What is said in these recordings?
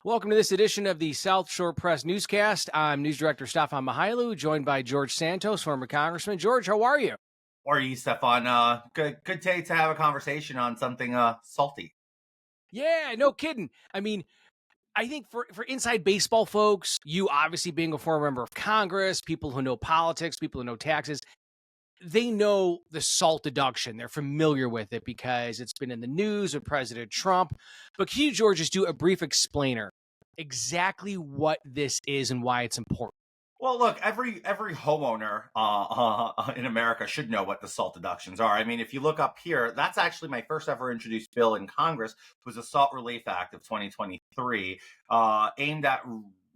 Welcome to this edition of the South Shore Press Newscast. I'm News Director Stefan Mihailu, joined by George Santos, former Congressman. George, how are you? Or you, Stefan? Good day to have a conversation on something salty. Yeah, no kidding. I think for inside baseball folks, you obviously being a former member of Congress, people who know politics, people who know taxes, they know the SALT deduction. They're familiar with it because it's been in the news with President Trump. But can you, George, just do a brief explainer exactly what this is and why it's important? Well, look, every homeowner in America should know what the SALT deductions are. I mean, if you look up here, that's actually my first ever introduced bill in Congress was the SALT Relief Act of 2023, aimed at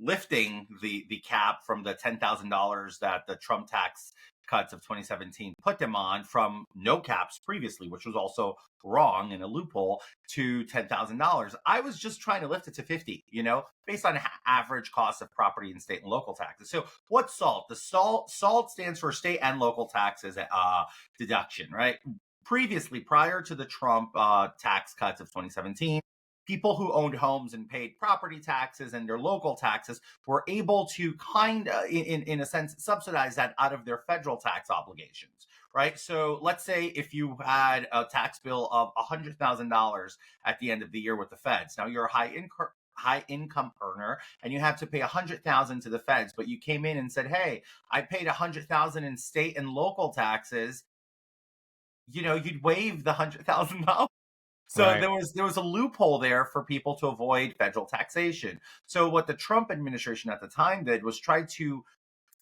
lifting the cap from the $10,000 that the Trump tax cuts of 2017 put them on from no caps previously, which was also wrong and a loophole, to $10,000. I was just trying to lift it to 50, based on average cost of property and state and local taxes. So what's SALT? The SALT stands for state and local taxes deduction, right? Previously, prior to the Trump tax cuts of 2017, people who owned homes and paid property taxes and their local taxes were able to in a sense, subsidize that out of their federal tax obligations, right? So let's say if you had a tax bill of $100,000 at the end of the year with the feds. Now you're a high income earner and you have to pay $100,000 to the feds, but you came in and said, hey, I paid $100,000 in state and local taxes. You'd waive the $100,000. So Right. there was a loophole there for people to avoid federal taxation. So what the Trump administration at the time did was try to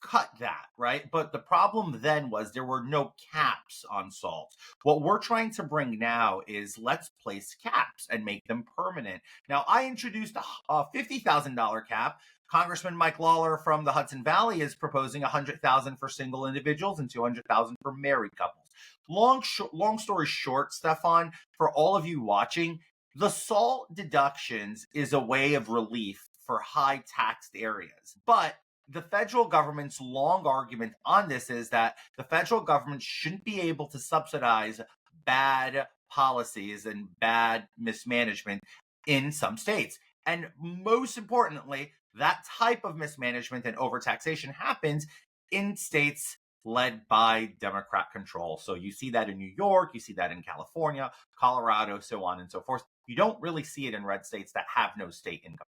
cut that, right? But the problem then was there were no caps on SALT. What we're trying to bring now is let's place caps and make them permanent. Now, I introduced a $50,000 cap. Congressman Mike Lawler from the Hudson Valley is proposing $100,000 for single individuals and $200,000 for married couples. Long story short, Stefan, for all of you watching, the SALT deductions is a way of relief for high taxed areas. But the federal government's long argument on this is that the federal government shouldn't be able to subsidize bad policies and bad mismanagement in some states. And most importantly, that type of mismanagement and overtaxation happens in states led by Democrat control. So you see that in New York, you see that in California, Colorado, so on and so forth. You don't really see it in red states that have no state income.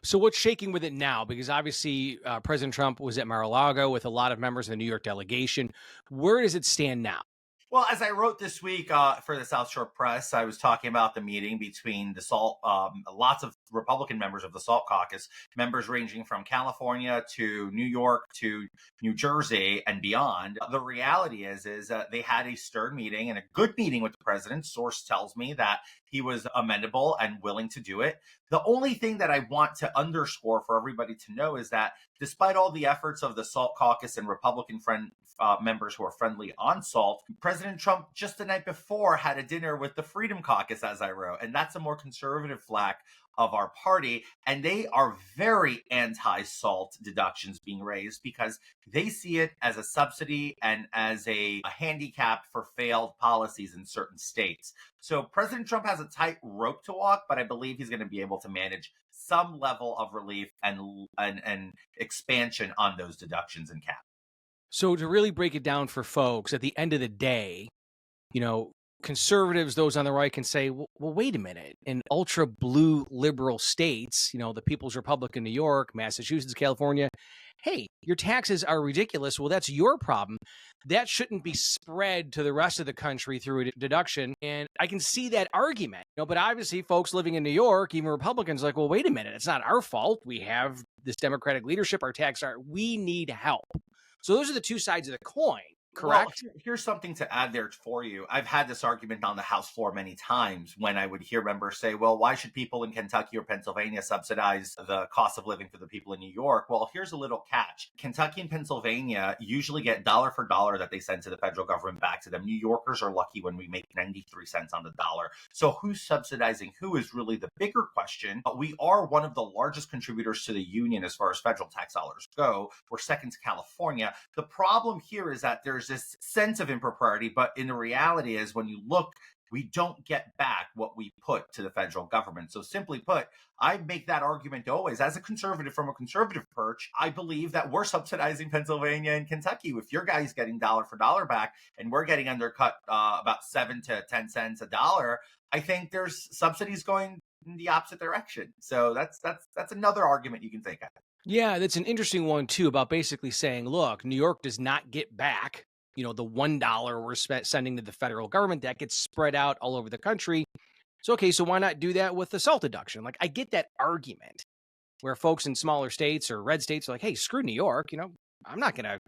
So what's shaking with it now? Because obviously President Trump was at Mar-a-Lago with a lot of members of the New York delegation. Where does it stand now? Well, as I wrote this week for the South Shore Press, I was talking about the meeting between the SALT, lots of Republican members of the SALT caucus, members ranging from California to New York to New Jersey and beyond. The reality is they had a stern meeting and a good meeting with the president. Source tells me that he was amenable and willing to do it. The only thing that I want to underscore for everybody to know is that despite all the efforts of the SALT caucus and Republican members who are friendly on SALT, President Trump just the night before had a dinner with the Freedom Caucus, as I wrote, and that's a more conservative flank of our party, and they are very anti-SALT deductions being raised because they see it as a subsidy and as a handicap for failed policies in certain states. So President Trump has a tight rope to walk, but I believe he's going to be able to manage some level of relief and expansion on those deductions and caps. So to really break it down for folks, at the end of the day, conservatives, those on the right can say, well, wait a minute. In ultra blue liberal states, the People's Republic in New York, Massachusetts, California, hey, your taxes are ridiculous. Well, that's your problem. That shouldn't be spread to the rest of the country through a deduction. And I can see that argument, but obviously folks living in New York, even Republicans, like, well, wait a minute. It's not our fault. We have this Democratic leadership. Our taxes are, we need help. So those are the two sides of the coin. Correct. Well, here's something to add there for you. I've had this argument on the House floor many times when I would hear members say, well, why should people in Kentucky or Pennsylvania subsidize the cost of living for the people in New York? Well, here's a little catch. Kentucky and Pennsylvania usually get dollar for dollar that they send to the federal government back to them. New Yorkers are lucky when we make 93 cents on the dollar. So who's subsidizing who is really the bigger question. But we are one of the largest contributors to the union as far as federal tax dollars go. We're second to California. The problem here is that there's this sense of impropriety, but in the reality is when you look we don't get back what we put to the federal government. So simply put, I make that argument always as a conservative from a conservative perch. I believe that we're subsidizing Pennsylvania and Kentucky. If your guy's getting dollar for dollar back and we're getting undercut about 7 to 10 cents a dollar, I think there's subsidies going in the opposite direction. So that's another argument you can think of. Yeah, that's an interesting one too, about basically saying, look, New York does not get back, the $1 we're sending to the federal government. That gets spread out all over the country. So, okay, so why not do that with the SALT deduction? Like, I get that argument where folks in smaller states or red states are like, hey, screw New York, I'm not going to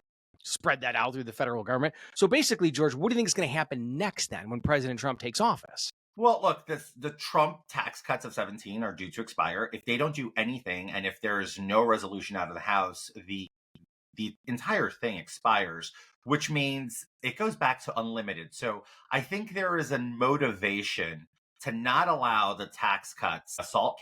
spread that out through the federal government. So basically, George, what do you think is going to happen next then when President Trump takes office? Well, look, the Trump tax cuts of 17 are due to expire. If they don't do anything, and if there is no resolution out of the House, the entire thing expires, which means it goes back to unlimited. So I think there is a motivation to not allow the tax cuts, the SALT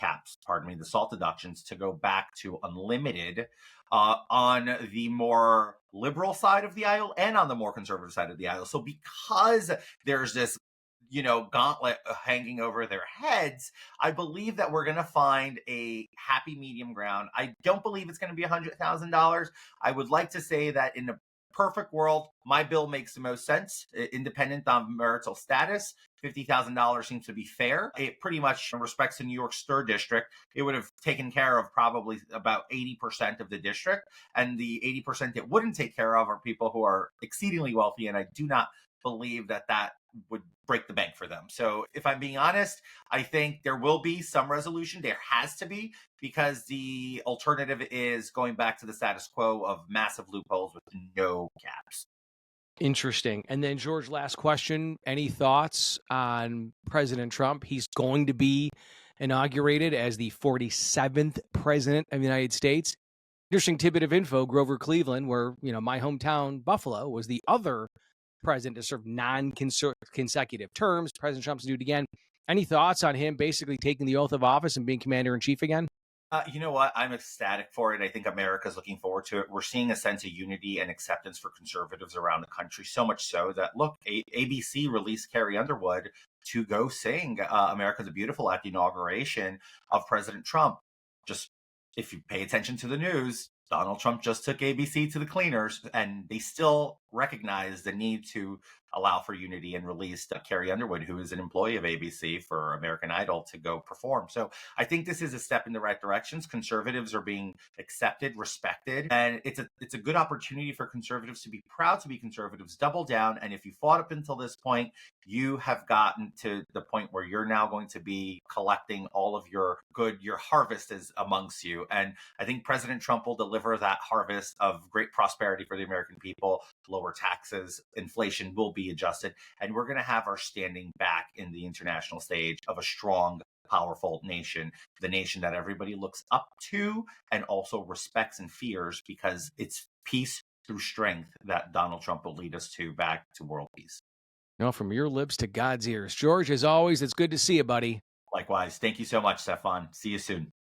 deductions to go back to unlimited on the more liberal side of the aisle and on the more conservative side of the aisle. So because there's this gauntlet hanging over their heads, I believe that we're going to find a happy medium ground. I don't believe it's going to be $100,000. I would like to say that in a perfect world, my bill makes the most sense, independent on marital status. $50,000 seems to be fair. It pretty much respects the New York's third district. It would have taken care of probably about 80% of the district. And the 80% it wouldn't take care of are people who are exceedingly wealthy. And I do not believe that would break the bank for them. So if I'm being honest, I think there will be some resolution. There has to be, because the alternative is going back to the status quo of massive loopholes with no caps. Interesting. And then, George, last question. Any thoughts on President Trump? He's going to be inaugurated as the 47th president of the United States. Interesting tidbit of info, Grover Cleveland, where, my hometown, Buffalo, was the other president to serve non-consecutive terms. President Trump's do it again. Any thoughts on him basically taking the oath of office and being commander-in-chief again? You know what? I'm ecstatic for it. I think America's looking forward to it. We're seeing a sense of unity and acceptance for conservatives around the country, so much so that, look, ABC released Carrie Underwood to go sing America the Beautiful at the inauguration of President Trump. Just, if you pay attention to the news, Donald Trump just took ABC to the cleaners, and they still recognize the need to allow for unity and released Carrie Underwood, who is an employee of ABC for American Idol, to go perform. So I think this is a step in the right directions. Conservatives are being accepted, respected, and it's a good opportunity for conservatives to be proud to be conservatives, double down. And if you fought up until this point, you have gotten to the point where you're now going to be collecting all of your harvest is amongst you. And I think President Trump will deliver that harvest of great prosperity for the American people, lower taxes, inflation will be adjusted, and we're going to have our standing back in the international stage of a strong, powerful nation, the nation that everybody looks up to and also respects and fears, because it's peace through strength that Donald Trump will lead us to back to world peace. From your lips to God's ears. George, as always, it's good to see you, buddy. Likewise. Thank you so much, Stefan. See you soon.